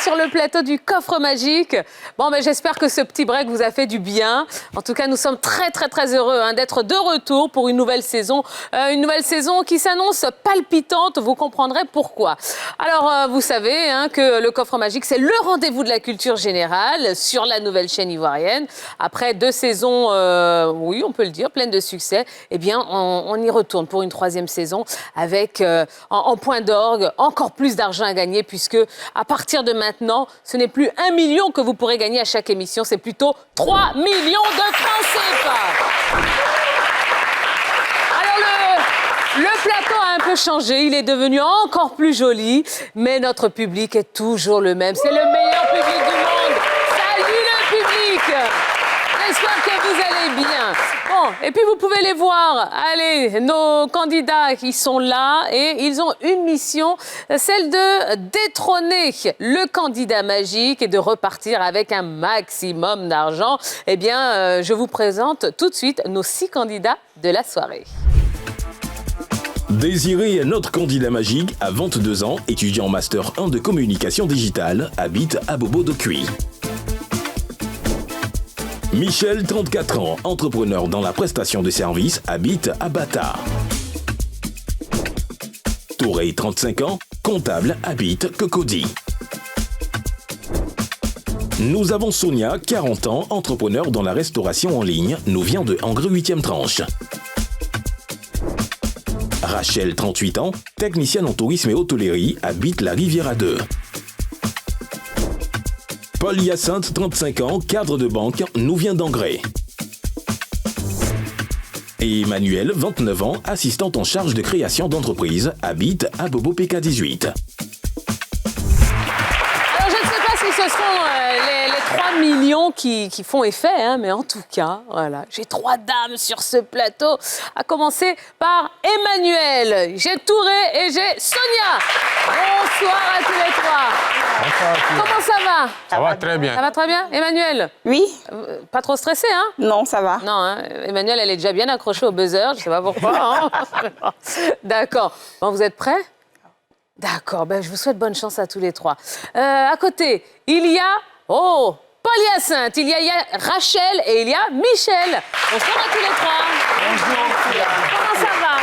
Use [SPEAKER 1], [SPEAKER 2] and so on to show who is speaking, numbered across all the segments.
[SPEAKER 1] sur le plateau du coffre magique. Bon, ben, j'espère que ce petit break vous a fait du bien. En tout cas, nous sommes très heureux d'être de retour pour une nouvelle saison qui s'annonce palpitante. Vous comprendrez pourquoi. Alors, vous savez que le coffre magique, c'est le rendez-vous de la culture générale sur la nouvelle chaîne ivoirienne. Après 2 saisons, oui, on peut le dire, pleines de succès, eh bien, on y retourne pour une 3e saison avec, en point d'orgue, encore plus d'argent à gagner puisque à partir de maintenant, ce n'est plus 1 million que vous pourrez gagner à chaque émission, c'est plutôt 3 millions de francs CFA. Alors le plateau a un peu changé, il est devenu encore plus joli, mais notre public est toujours le même. C'est le meilleur public du monde. Salut le public! J'espère que vous allez bien. Bon, et puis vous pouvez les voir. Allez, nos candidats qui sont là et ils ont une mission, celle de détrôner le candidat magique et de repartir avec un maximum d'argent. Eh bien, je vous présente tout de suite nos 6 candidats de la soirée.
[SPEAKER 2] Désiré est notre candidat magique à 22 ans, étudiant en Master 1 de communication digitale, habite à Bobo-Dokui. Michel, 34 ans, entrepreneur dans la prestation de services, habite à Bata. Touré, 35 ans, comptable, habite Cocody. Nous avons Sonia, 40 ans, entrepreneur dans la restauration en ligne, nous vient de Angers 8e tranche. Rachel, 38 ans, technicienne en tourisme et hôtellerie, habite la Riviera 2. Paul Hyacinthe, 35 ans, cadre de banque, nous vient d'Angrais. Et Emmanuel, 29 ans, assistante en charge de création d'entreprise, habite à Bobo PK18.
[SPEAKER 1] Alors, je ne sais pas si ce seront les 3 millions qui font effet, mais en tout cas, voilà, j'ai 3 dames sur ce plateau, à commencer par Emmanuel. J'ai Touré et j'ai Sonia. Bonsoir à tous les 3.
[SPEAKER 3] Bonsoir.
[SPEAKER 1] Comment ça va?
[SPEAKER 3] Ça va très bien.
[SPEAKER 1] Ça va très bien? Emmanuel?
[SPEAKER 4] Oui.
[SPEAKER 1] Pas trop stressé, hein?
[SPEAKER 4] Non, ça va.
[SPEAKER 1] Non, Emmanuel, elle est déjà bien accrochée au buzzer, je ne sais pas pourquoi. D'accord. Bon, vous êtes prêts? D'accord, ben, je vous souhaite bonne chance à tous les 3. À côté, il y a... Oh, Paul Hyacinthe, il y a Rachel et il y a Michel. Bonsoir à tous les 3. Bonjour. Comment ça va?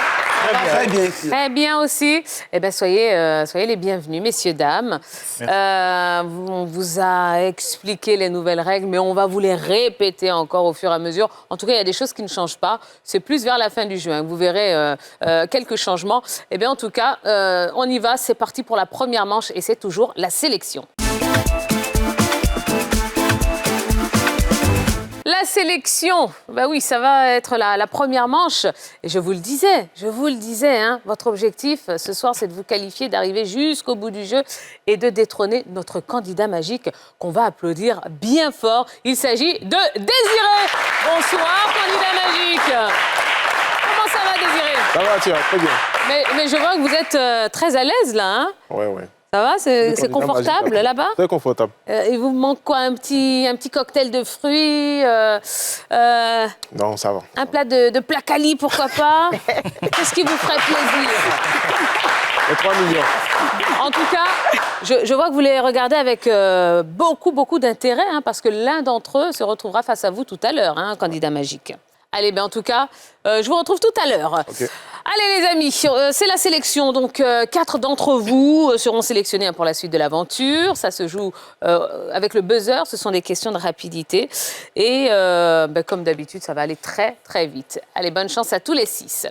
[SPEAKER 3] Très bien.
[SPEAKER 1] Très bien aussi. Eh bien, soyez les bienvenus, messieurs, dames. On vous a expliqué les nouvelles règles, mais on va vous les répéter encore au fur et à mesure. En tout cas, il y a des choses qui ne changent pas. C'est plus vers la fin du jeu. Vous verrez quelques changements. Eh bien, en tout cas, on y va. C'est parti pour la première manche et c'est toujours la sélection. La sélection, ben oui, ça va être la première manche. Et je vous le disais, votre objectif ce soir, c'est de vous qualifier, d'arriver jusqu'au bout du jeu et de détrôner notre candidat magique qu'on va applaudir bien fort. Il s'agit de Désiré. Bonsoir, candidat magique. Comment ça va, Désiré?
[SPEAKER 3] Ça va, tiens, très bien.
[SPEAKER 1] Mais je vois que vous êtes très à l'aise, là, hein?
[SPEAKER 3] Oui.
[SPEAKER 1] Ça va? C'est confortable là-bas?
[SPEAKER 3] Très confortable.
[SPEAKER 1] Il vous manque quoi? Un petit cocktail de fruits?
[SPEAKER 3] Non, ça va.
[SPEAKER 1] Un plat de placali, pourquoi pas? Qu'est-ce qui vous ferait plaisir?
[SPEAKER 3] Les 3 millions.
[SPEAKER 1] En tout cas, je vois que vous les regardez avec beaucoup d'intérêt, parce que l'un d'entre eux se retrouvera face à vous tout à l'heure, candidat magique. Allez, en tout cas, je vous retrouve tout à l'heure.
[SPEAKER 3] Okay.
[SPEAKER 1] Allez, les amis, c'est la sélection. Donc, 4 d'entre vous seront sélectionnés pour la suite de l'aventure. Ça se joue avec le buzzer. Ce sont des questions de rapidité. Et comme d'habitude, ça va aller très vite. Allez, bonne chance à tous les 6.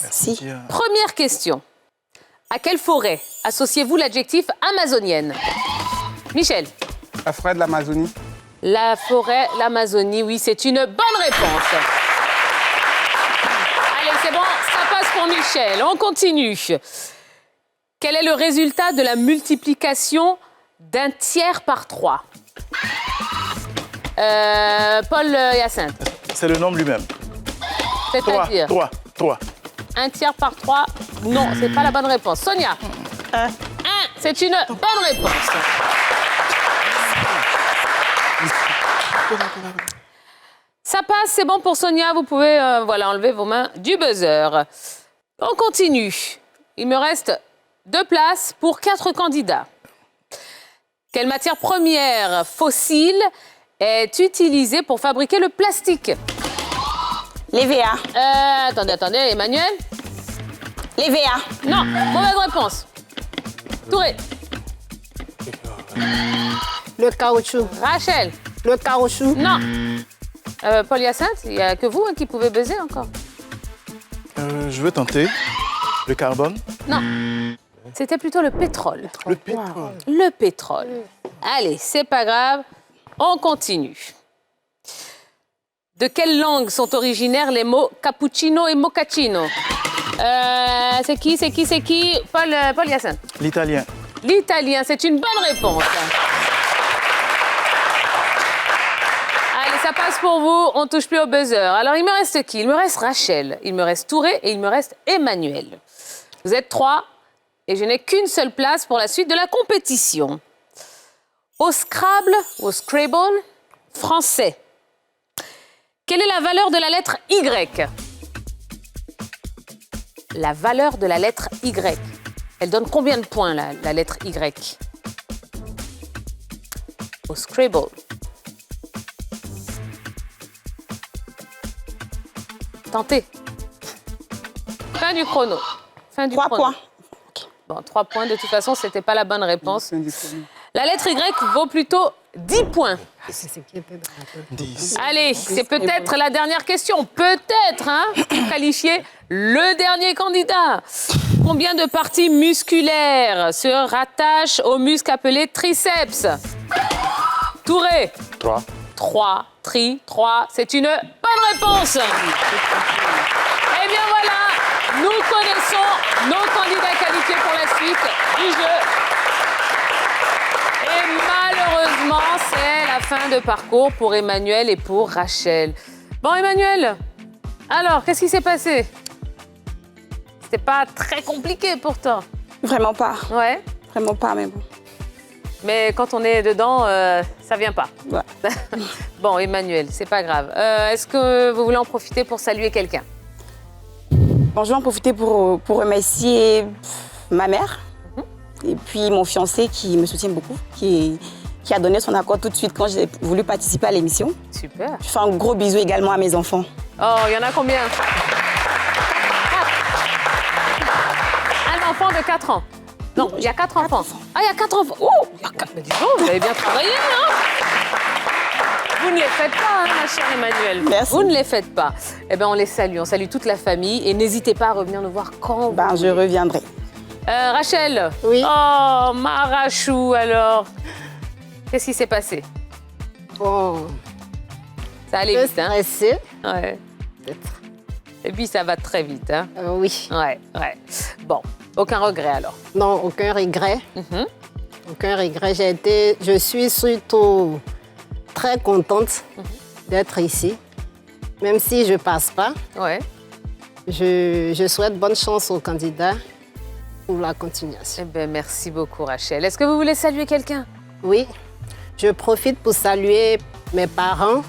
[SPEAKER 4] Merci.
[SPEAKER 1] Première question. À quelle forêt associez-vous l'adjectif amazonienne? Michel.
[SPEAKER 5] La forêt de l'Amazonie.
[SPEAKER 1] La forêt, l'Amazonie, oui, c'est une bonne réponse. Allez, c'est bon, ça passe pour Michel. On continue. Quel est le résultat de la multiplication d'un tiers par 3? Paul Hyacinthe.
[SPEAKER 6] C'est le nombre lui-même.
[SPEAKER 1] C'est-à-dire
[SPEAKER 6] 3.
[SPEAKER 1] Un tiers par 3, non, c'est pas la bonne réponse. Sonia.
[SPEAKER 4] 1.
[SPEAKER 1] C'est une bonne réponse. Ça passe, c'est bon pour Sonia. Vous pouvez enlever vos mains du buzzer. On continue. Il me reste 2 places pour 4 candidats. Quelle matière première fossile est utilisée pour fabriquer le plastique?
[SPEAKER 4] L'EVA.
[SPEAKER 1] Attendez, Emmanuel?
[SPEAKER 4] L'EVA.
[SPEAKER 1] Non, mauvaise réponse. Touré.
[SPEAKER 5] Le caoutchouc.
[SPEAKER 1] Rachel?
[SPEAKER 5] Le caoutchouc.
[SPEAKER 1] Non. Paul Hyacinthe, il n'y a que vous qui pouvez buzzer encore.
[SPEAKER 6] Je veux tenter. Le carbone?
[SPEAKER 1] Non. C'était plutôt le pétrole.
[SPEAKER 6] Le pétrole.
[SPEAKER 1] Le pétrole. Allez, c'est pas grave. On continue. De quelle langue sont originaires les mots cappuccino et mochaccino? C'est qui? Paul Hyacinthe.
[SPEAKER 6] L'italien.
[SPEAKER 1] L'italien, c'est une bonne réponse. Allez, ça passe pour vous, on ne touche plus au buzzer. Alors, il me reste qui? Il me reste Rachel, il me reste Touré et il me reste Emmanuel. Vous êtes 3 et je n'ai qu'une seule place pour la suite de la compétition. Au Scrabble, au Scrabble, français. Quelle est la valeur de la lettre Y? La valeur de la lettre Y. Elle donne combien de points, la lettre Y? Au Scrabble. Tentez. Fin du chrono.
[SPEAKER 4] 3 points.
[SPEAKER 1] Bon, 3 points. De toute façon, ce n'était pas la bonne réponse. La lettre Y vaut plutôt 10 points.
[SPEAKER 6] 10.
[SPEAKER 1] Allez, c'est peut-être la dernière question. Peut-être, hein, pour qualifier le dernier candidat. Combien de parties musculaires se rattachent au muscle appelé triceps? Touré?
[SPEAKER 3] 3.
[SPEAKER 1] 3. 3. C'est une bonne réponse. Eh bien voilà, nous connaissons nos candidats qualifiés pour la suite du jeu. Et malheureusement, c'est la fin de parcours pour Emmanuel et pour Rachel. Bon, Emmanuel, alors, qu'est-ce qui s'est passé? C'était pas très compliqué pourtant.
[SPEAKER 4] Vraiment pas.
[SPEAKER 1] Ouais.
[SPEAKER 4] Vraiment pas, mais bon.
[SPEAKER 1] Mais quand on est dedans, ça vient pas.
[SPEAKER 4] Ouais.
[SPEAKER 1] Bon, Emmanuel, c'est pas grave. Est-ce que vous voulez en profiter pour saluer quelqu'un?
[SPEAKER 4] Bon, je vais en profiter pour remercier ma mère et puis mon fiancé qui me soutient beaucoup, qui a donné son accord tout de suite quand j'ai voulu participer à l'émission.
[SPEAKER 1] Super.
[SPEAKER 4] Je fais un gros bisou également à mes enfants.
[SPEAKER 1] Oh, il y en a combien? 4. Un enfant de 4 ans. Non, il y a 4 enfants. Ah, il y a 4 enfants. Oh, il y a 4. Mais dis donc, vous avez bien travaillé, hein? Vous ne les faites pas, hein, ma chère Emmanuel.
[SPEAKER 4] Merci.
[SPEAKER 1] Vous ne les faites pas. Eh bien, on les salue. On salue toute la famille. Et n'hésitez pas à revenir nous voir quand vous
[SPEAKER 4] Je reviendrai.
[SPEAKER 1] Rachel.
[SPEAKER 5] Oui.
[SPEAKER 1] Oh, ma Rachou, alors. Qu'est-ce qui s'est passé?
[SPEAKER 5] Bon,
[SPEAKER 1] Ça allait vite, hein?
[SPEAKER 5] stressé.
[SPEAKER 1] Ouais. Et puis, ça va très vite, hein?
[SPEAKER 5] Oui.
[SPEAKER 1] Ouais. Bon, aucun regret, alors?
[SPEAKER 5] Non, aucun regret. Aucun regret. Je suis surtout très contente d'être ici. Même si je ne passe pas,
[SPEAKER 1] Ouais.
[SPEAKER 5] je souhaite bonne chance aux candidats pour la continuation.
[SPEAKER 1] Eh bien, merci beaucoup, Rachel. Est-ce que vous voulez saluer quelqu'un?
[SPEAKER 5] Oui, je profite pour saluer mes parents,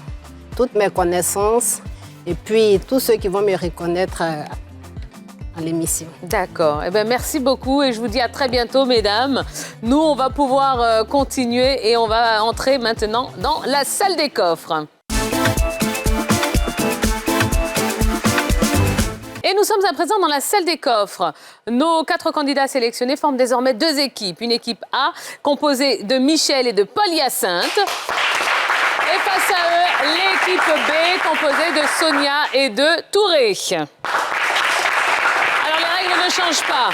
[SPEAKER 5] toutes mes connaissances et puis tous ceux qui vont me reconnaître à l'émission.
[SPEAKER 1] D'accord. Eh bien, merci beaucoup et je vous dis à très bientôt, mesdames. Nous, on va pouvoir continuer et on va entrer maintenant dans la salle des coffres. Et nous sommes à présent dans la salle des coffres. Nos 4 candidats sélectionnés forment désormais 2 équipes. Une équipe A, composée de Michel et de Paul Hyacinthe. Et face à eux, l'équipe B, composée de Sonia et de Touré. Alors, les règles ne changent pas.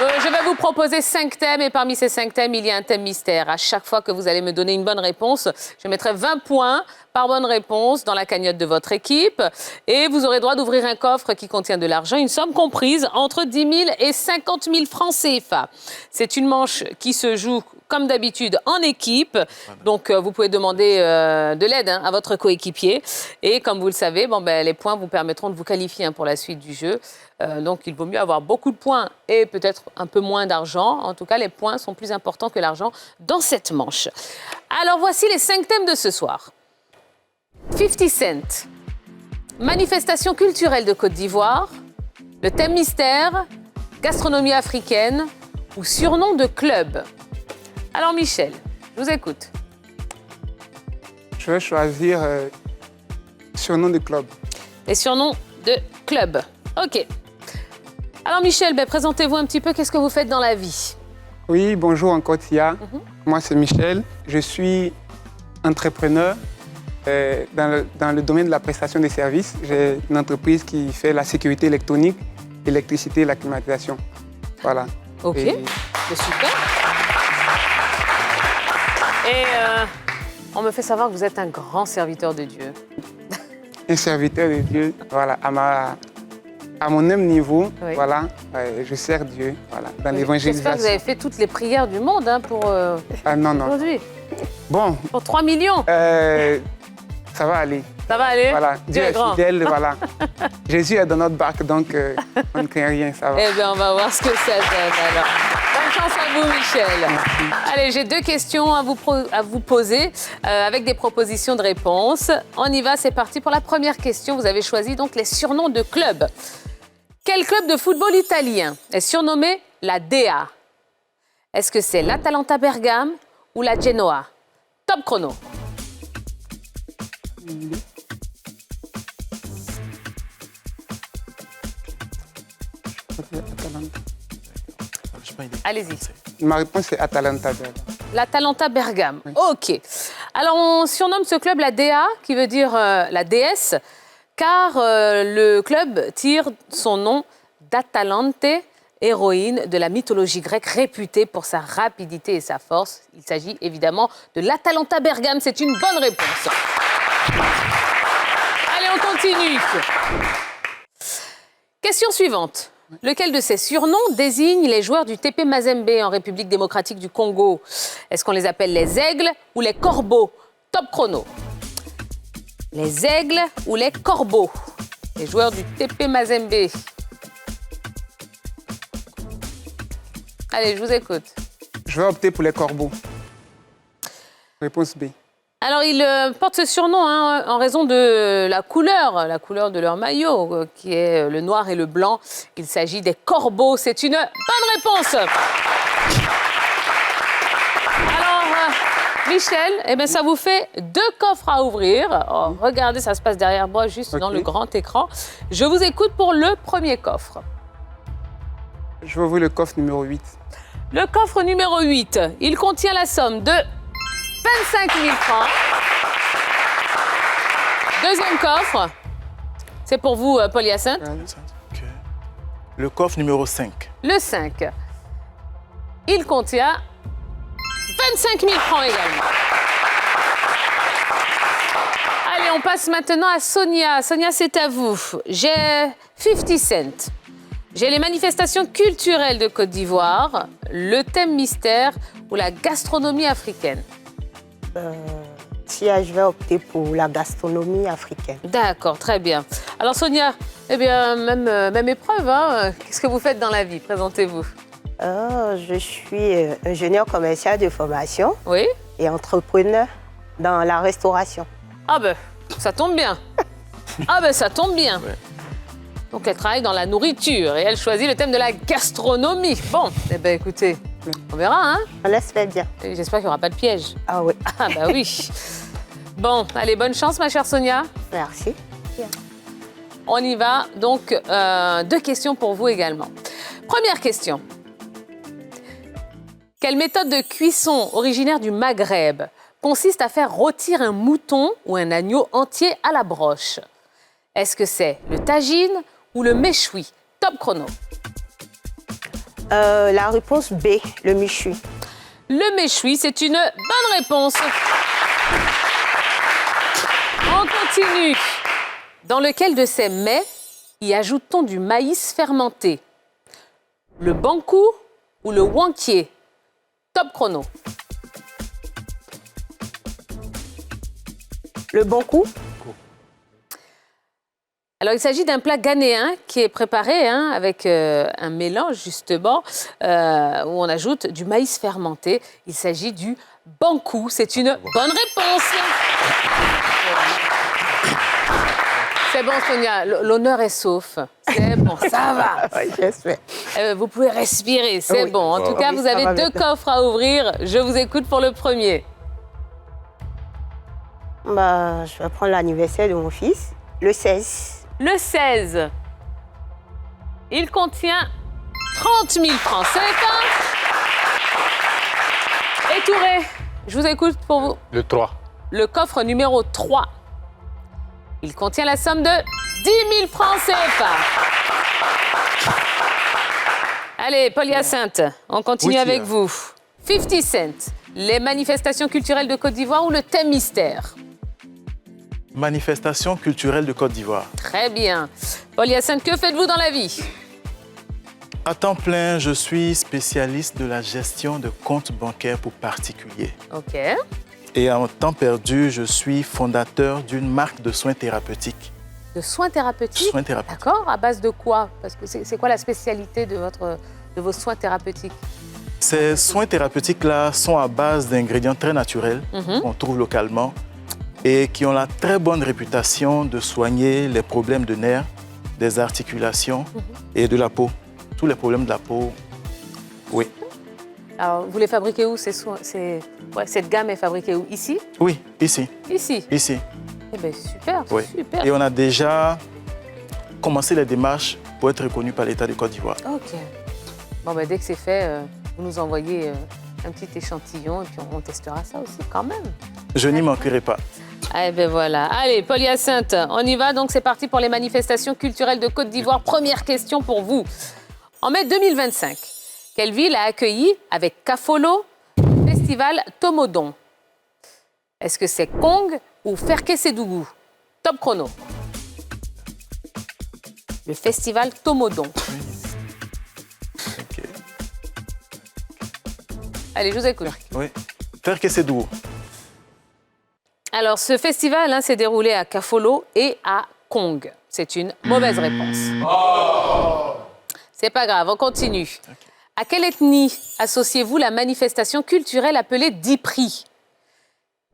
[SPEAKER 1] Je vais vous proposer 5 thèmes et parmi ces 5 thèmes, il y a un thème mystère. À chaque fois que vous allez me donner une bonne réponse, je mettrai 20 points par bonne réponse dans la cagnotte de votre équipe. Et vous aurez droit d'ouvrir un coffre qui contient de l'argent, une somme comprise entre 10 000 et 50 000 francs CFA. C'est une manche qui se joue comme d'habitude en équipe. Donc, vous pouvez demander de l'aide à votre coéquipier. Et comme vous le savez, les points vous permettront de vous qualifier pour la suite du jeu. Donc, il vaut mieux avoir beaucoup de points et peut-être un peu moins d'argent. En tout cas, les points sont plus importants que l'argent dans cette manche. Alors, voici les 5 thèmes de ce soir. 50 Cent, manifestation culturelle de Côte d'Ivoire, le thème mystère, gastronomie africaine ou surnom de club. Alors, Michel, Je vous écoute.
[SPEAKER 7] Je vais choisir surnom de club.
[SPEAKER 1] Les surnoms de club. OK. Alors Michel, présentez-vous un petit peu. Qu'est-ce que vous faites dans la vie?
[SPEAKER 7] Oui, bonjour encore Tia. Moi, c'est Michel. Je suis entrepreneur dans le domaine de la prestation des services. J'ai une entreprise qui fait la sécurité électronique, l'électricité et la climatisation. Voilà.
[SPEAKER 1] OK, c'est super. Et on me fait savoir que vous êtes un grand serviteur de Dieu.
[SPEAKER 7] Un serviteur de Dieu, voilà, à mon même niveau,
[SPEAKER 1] Oui.
[SPEAKER 7] voilà, je sers Dieu, voilà, dans l'évangélisation.
[SPEAKER 1] J'espère que vous avez fait toutes les prières du monde pour
[SPEAKER 7] non.
[SPEAKER 1] aujourd'hui.
[SPEAKER 7] Bon.
[SPEAKER 1] Pour 3 millions.
[SPEAKER 7] Ça va aller.
[SPEAKER 1] Ça va aller.
[SPEAKER 7] Voilà, Dieu est
[SPEAKER 1] grand.
[SPEAKER 7] fidèle, voilà. Jésus est dans notre barque, donc on ne craint rien, ça va.
[SPEAKER 1] Eh bien, on va voir ce que ça donne alors. Bonne chance à vous, Michel. Allez, j'ai 2 questions à vous poser avec des propositions de réponse. On y va, c'est parti pour la première question. Vous avez choisi donc les surnoms de clubs. Quel club de football italien est surnommé la DA? Est-ce que c'est l'Atalanta Bergame ou la Genoa? Top chrono. Allez-y.
[SPEAKER 7] Ma réponse est Atalanta.
[SPEAKER 1] L'Atalanta Bergame. Oui. OK. Alors, on surnomme ce club la DA, qui veut dire la déesse, car le club tire son nom d'Atalante, héroïne de la mythologie grecque réputée pour sa rapidité et sa force. Il s'agit évidemment de l'Atalanta Bergame. C'est une bonne réponse. Allez, on continue. Question suivante. Lequel de ces surnoms désigne les joueurs du TP Mazembe en République démocratique du Congo? Est-ce qu'on les appelle les aigles ou les corbeaux? Top chrono. Les aigles ou les corbeaux? Les joueurs du TP Mazembe. Allez, je vous écoute.
[SPEAKER 7] Je vais opter pour les corbeaux. Réponse B.
[SPEAKER 1] Alors, ils portent ce surnom en raison de la couleur de leur maillot, qui est le noir et le blanc. Il s'agit des corbeaux. C'est une bonne réponse. Alors, Michel, ça vous fait 2 coffres à ouvrir. Oh, regardez, ça se passe derrière moi, juste dans le grand écran. Je vous écoute pour le premier coffre.
[SPEAKER 7] Je vais ouvrir le coffre numéro 8.
[SPEAKER 1] Le coffre numéro 8, il contient la somme de 25 000 francs. Deuxième coffre, c'est pour vous, Paul Hyacinthe.
[SPEAKER 6] Okay. Le coffre numéro 5.
[SPEAKER 1] Le 5, il contient 25 000 francs également. Allez, on passe maintenant à Sonia. Sonia, c'est à vous. J'ai 50 cents. J'ai les manifestations culturelles de Côte d'Ivoire, le thème mystère ou la gastronomie africaine.
[SPEAKER 5] Tia, je vais opter pour la gastronomie africaine.
[SPEAKER 1] D'accord, très bien. Alors Sonia, même épreuve, hein. Qu'est-ce que vous faites dans la vie? Présentez-vous.
[SPEAKER 5] Je suis ingénieur commercial de formation.
[SPEAKER 1] Oui.
[SPEAKER 5] Et entrepreneur dans la restauration.
[SPEAKER 1] Ah ça tombe bien. Ça tombe bien. Ouais. Donc elle travaille dans la nourriture et elle choisit le thème de la gastronomie. Bon, écoutez, on verra, hein?
[SPEAKER 5] On l'espère bien.
[SPEAKER 1] J'espère qu'il n'y aura pas de piège.
[SPEAKER 5] Ah oui.
[SPEAKER 1] Ah oui. Bon, allez, bonne chance, ma chère Sonia.
[SPEAKER 5] Merci.
[SPEAKER 1] On y va. Donc, 2 questions pour vous également. Première question. Quelle méthode de cuisson originaire du Maghreb consiste à faire rôtir un mouton ou un agneau entier à la broche? Est-ce que c'est le tagine ou le méchoui? Top chrono.
[SPEAKER 5] La réponse B, le méchoui.
[SPEAKER 1] Le méchoui, c'est une bonne réponse. On continue. Dans lequel de ces mets y ajoute-t-on du maïs fermenté? Le bankou ou le wankié? Top chrono.
[SPEAKER 5] Le bankou.
[SPEAKER 1] Alors, il s'agit d'un plat ghanéen qui est préparé avec un mélange, justement, où on ajoute du maïs fermenté. Il s'agit du bankou. C'est une bonne réponse. C'est bon, Sonia, l'honneur est sauf. C'est bon, ça va.
[SPEAKER 4] Oui, j'espère.
[SPEAKER 1] Vous pouvez respirer, c'est
[SPEAKER 4] Oui.
[SPEAKER 1] bon. En tout cas, vous avez 2 coffres à ouvrir. Je vous écoute pour le premier.
[SPEAKER 8] Je vais prendre l'anniversaire de mon fils, le 16.
[SPEAKER 1] Le 16. Il contient 30 000 francs CFA. Et Touré, je vous écoute pour vous.
[SPEAKER 3] Le 3.
[SPEAKER 1] Le coffre numéro 3. Il contient la somme de 10 000 francs CFA. Allez, Paul Hyacinthe, on continue avec vous. 50 Cent, les manifestations culturelles de Côte d'Ivoire ou le thème mystère?
[SPEAKER 6] Manifestation culturelle de Côte d'Ivoire.
[SPEAKER 1] Très bien. Paul Hyacinthe, que faites-vous dans la vie?
[SPEAKER 6] À temps plein, je suis spécialiste de la gestion de comptes bancaires pour particuliers.
[SPEAKER 1] OK.
[SPEAKER 6] Et en temps perdu, je suis fondateur d'une marque de soins thérapeutiques.
[SPEAKER 1] De soins thérapeutiques?
[SPEAKER 6] Soins thérapeutiques.
[SPEAKER 1] D'accord. À base de quoi? Parce que c'est quoi la spécialité de vos soins thérapeutiques?
[SPEAKER 6] Ces soins thérapeutiques-là sont à base d'ingrédients très naturels qu'on trouve localement et qui ont la très bonne réputation de soigner les problèmes de nerfs, des articulations et de la peau. Tous les problèmes de la peau, oui.
[SPEAKER 1] Alors, vous les fabriquez où? Cette gamme est fabriquée où? Ici?
[SPEAKER 6] Oui, ici.
[SPEAKER 1] Ici?
[SPEAKER 6] Ici.
[SPEAKER 1] Eh bien, super,
[SPEAKER 6] Oui.
[SPEAKER 1] super.
[SPEAKER 6] Et on a déjà commencé les démarches pour être reconnu par l'État de Côte d'Ivoire.
[SPEAKER 1] OK. Bon, ben, dès que c'est fait, vous nous envoyez un petit échantillon et puis on testera ça aussi quand même.
[SPEAKER 6] Je n'y manquerai pas.
[SPEAKER 1] Eh bien voilà. Allez, Paul Hyacinthe, on y va. Donc c'est parti pour les manifestations culturelles de Côte d'Ivoire. Première question pour vous. En mai 2025, quelle ville a accueilli avec Kafolo le festival Tomodon? Est-ce que c'est Kong ou Ferké-Sédougou? Top chrono. Le festival Tomodon.
[SPEAKER 6] Okay.
[SPEAKER 1] Allez, je vous écoute.
[SPEAKER 6] Oui. Ferké-Sédougou.
[SPEAKER 1] Alors, ce festival s'est déroulé à Kafolo et à Kong. C'est une mauvaise réponse. Oh! C'est pas grave, on continue. Okay. À quelle ethnie associez-vous la manifestation culturelle appelée Dipri?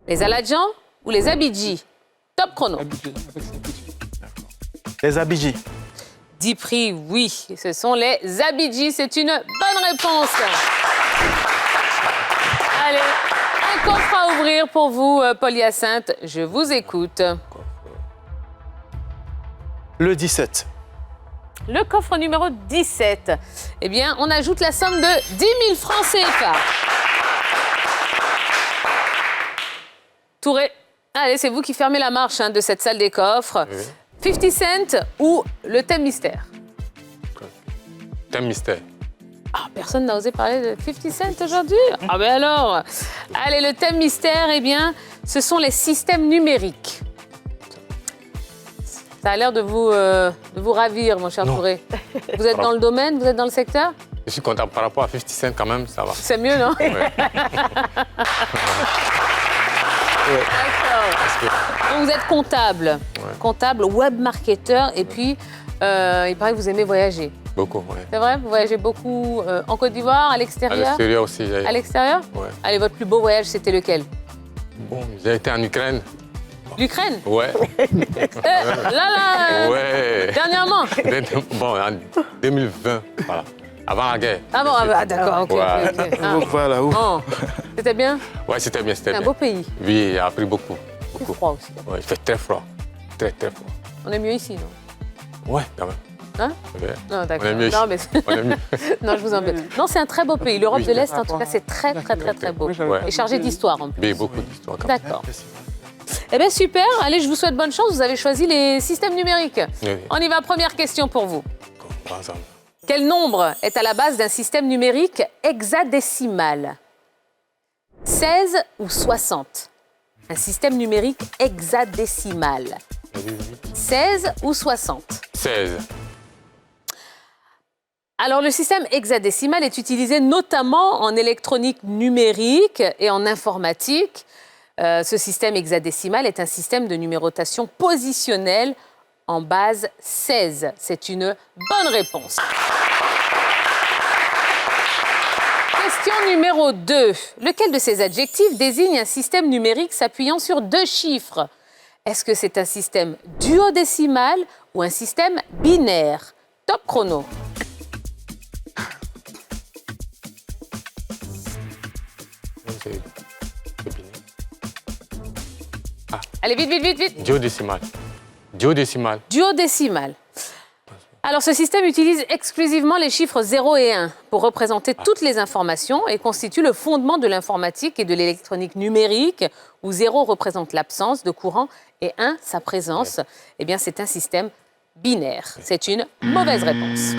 [SPEAKER 1] Les Aladjans ou les Abidji? Top chrono.
[SPEAKER 6] Les Abidji.
[SPEAKER 1] Dipri, oui, ce sont les Abidji. C'est une bonne réponse. Allez, un coffre à ouvrir pour vous, Paul Hyacinthe. Je vous écoute.
[SPEAKER 6] Le 17.
[SPEAKER 1] Le coffre numéro 17. Eh bien, on ajoute la somme de 10 000 francs CFA. Touré, allez, c'est vous qui fermez la marche de cette salle des coffres. Oui. 50 Cent ou le thème mystère?
[SPEAKER 3] Thème mystère.
[SPEAKER 1] Ah, personne n'a osé parler de 50 Cent aujourd'hui? Ah ben alors. Allez, le thème mystère, eh bien, ce sont les systèmes numériques. Ça a l'air de vous ravir, mon cher Touré. Vous êtes dans le domaine? Vous êtes dans le secteur?
[SPEAKER 3] Je suis content par rapport à 50 Cent quand même, ça va.
[SPEAKER 1] C'est mieux, non?
[SPEAKER 3] Ouais.
[SPEAKER 1] D'accord. Donc vous êtes comptable, comptable, web marketeur, et puis il paraît que vous aimez voyager.
[SPEAKER 3] Beaucoup, oui.
[SPEAKER 1] C'est vrai? Vous voyagez beaucoup en Côte d'Ivoire, à l'extérieur?
[SPEAKER 3] À l'extérieur aussi.
[SPEAKER 1] À l'extérieur?
[SPEAKER 3] Ouais.
[SPEAKER 1] Allez, votre plus beau voyage, c'était lequel?
[SPEAKER 3] Bon, j'ai été en Ukraine.
[SPEAKER 1] L'Ukraine?
[SPEAKER 3] Ouais.
[SPEAKER 1] Là,
[SPEAKER 3] ouais.
[SPEAKER 1] Dernièrement?
[SPEAKER 3] Bon, en 2020, voilà. Avant la guerre.
[SPEAKER 1] Ah bon, d'accord, ok.
[SPEAKER 3] Ouais.
[SPEAKER 1] Okay. Ah.
[SPEAKER 6] Voilà, où?
[SPEAKER 1] Oh. C'était bien?
[SPEAKER 3] Ouais, c'était bien, c'était bien.
[SPEAKER 1] C'est un beau pays.
[SPEAKER 3] Oui, j'ai appris beaucoup.
[SPEAKER 1] C'est froid aussi.
[SPEAKER 3] Ouais, il fait très froid. Très, très froid.
[SPEAKER 1] On est mieux ici, non?
[SPEAKER 3] Ouais, quand même.
[SPEAKER 1] Hein?
[SPEAKER 3] Ouais.
[SPEAKER 1] Non, d'accord.
[SPEAKER 3] On est mieux ici.
[SPEAKER 1] Non, mais...
[SPEAKER 3] On est mieux.
[SPEAKER 1] Non, je vous embête. Non, c'est un très beau pays. L'Europe de l'Est, en tout cas, c'est très, très, très, très beau.
[SPEAKER 3] Ouais.
[SPEAKER 1] Et chargé d'histoire, en plus.
[SPEAKER 3] Oui, beaucoup d'histoires. Quand même.
[SPEAKER 1] D'accord. Eh bien, super. Allez, je vous souhaite bonne chance. Vous avez choisi les systèmes numériques.
[SPEAKER 3] Oui.
[SPEAKER 1] On y va. Première question pour vous.
[SPEAKER 3] Par exemple.
[SPEAKER 1] Quel nombre est à la base d'un système numérique hexadécimal? 16 ou 60? Un système numérique hexadécimal. 16 ou 60?
[SPEAKER 3] 16.
[SPEAKER 1] Alors, le système hexadécimal est utilisé notamment en électronique numérique et en informatique. Ce système hexadécimal est un système de numérotation positionnelle en base 16. C'est une bonne réponse. Question numéro 2. Lequel de ces adjectifs désigne un système numérique s'appuyant sur 2 chiffres? Est-ce que c'est un système duodécimal ou un système binaire? Top chrono.
[SPEAKER 3] C'est binaire.
[SPEAKER 1] Allez, vite, vite, vite, vite.
[SPEAKER 3] Duodécimal. Duodécimal.
[SPEAKER 1] Duodécimal. Alors, ce système utilise exclusivement les chiffres 0 et 1 pour représenter toutes les informations et constitue le fondement de l'informatique et de l'électronique numérique, où 0 représente l'absence de courant et 1 sa présence. Eh bien, c'est un système binaire. C'est une mauvaise réponse.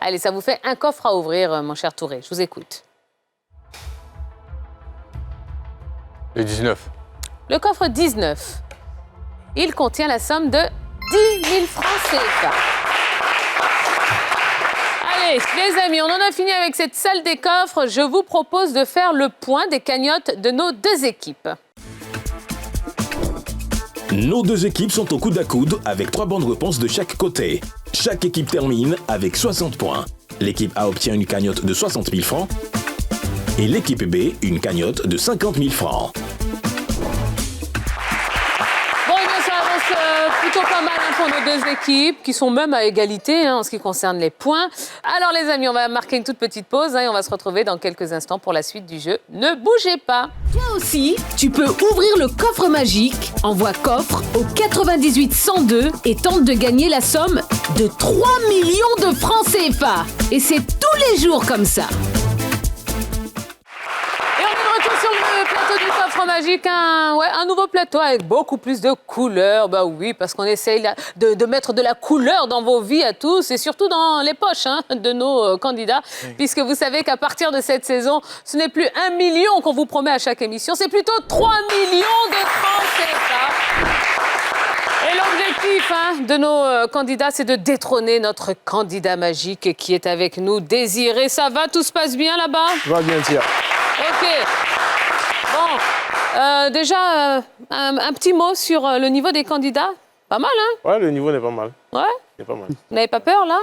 [SPEAKER 1] Allez, ça vous fait un coffre à ouvrir, mon cher Touré. Je vous écoute.
[SPEAKER 3] Le 19.
[SPEAKER 1] Le coffre 19. Il contient la somme de 10 000 francs CFA. Allez, les amis, on en a fini avec cette salle des coffres. Je vous propose de faire le point des cagnottes de nos deux équipes.
[SPEAKER 2] Nos deux équipes sont au coude à coude avec 3 bonnes réponses de chaque côté. Chaque équipe termine avec 60 points. L'équipe A obtient une cagnotte de 60 000 francs et l'équipe B une cagnotte de 50 000 francs.
[SPEAKER 1] Bon, eh bien, ça avance plutôt pas mal pour nos deux équipes, qui sont même à égalité en ce qui concerne les points. Alors, les amis, on va marquer une toute petite pause et on va se retrouver dans quelques instants pour la suite du jeu. Ne bougez pas.
[SPEAKER 9] Toi aussi, tu peux ouvrir le coffre magique. Envoie coffre au 98 102 et tente de gagner la somme de 3 millions de francs CFA. Et c'est tous les jours comme ça.
[SPEAKER 1] Et on est de retour sur le plateau du coffre magique, un nouveau plateau avec beaucoup plus de couleurs. Bah oui, parce qu'on essaye de mettre de la couleur dans vos vies à tous et surtout dans les poches de nos candidats. Oui. Puisque vous savez qu'à partir de cette saison, ce n'est plus 1 million qu'on vous promet à chaque émission, c'est plutôt 3 millions de francs CFA. Et l'objectif de nos candidats, c'est de détrôner notre candidat magique qui est avec nous, Désiré. Ça va, tout se passe bien là-bas?
[SPEAKER 3] Va bien, Tia.
[SPEAKER 1] Ok. Bon, déjà, un petit mot sur le niveau des candidats. Pas mal, hein?
[SPEAKER 3] Ouais, le niveau n'est pas mal.
[SPEAKER 1] Ouais?
[SPEAKER 3] C'est pas mal.
[SPEAKER 1] Vous n'avez pas peur, là?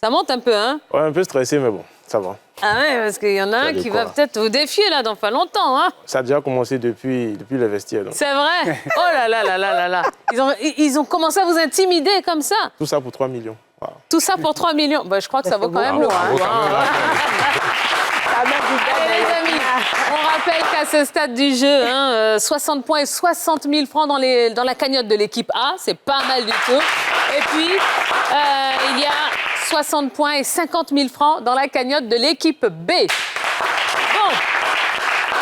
[SPEAKER 1] Ça monte un peu, hein?
[SPEAKER 3] Ouais, un peu stressé, mais bon, ça va.
[SPEAKER 1] Ah ouais, parce qu'il y en a un qui va peut-être vous défier, là, dans pas longtemps, hein?
[SPEAKER 3] Ça a déjà commencé depuis le vestiaire. Donc.
[SPEAKER 1] C'est vrai? Oh là là là là là là! Ils ont commencé à vous intimider comme ça?
[SPEAKER 3] Tout ça pour 3 millions. Wow.
[SPEAKER 1] Tout ça pour 3 millions? Bah, je crois que ça vaut quand même loin. Allez, les amis, on rappelle qu'à ce stade du jeu, 60 points et 60 000 francs dans la cagnotte de l'équipe A, c'est pas mal du tout. Et puis, il y a 60 points et 50 000 francs dans la cagnotte de l'équipe B. Bon,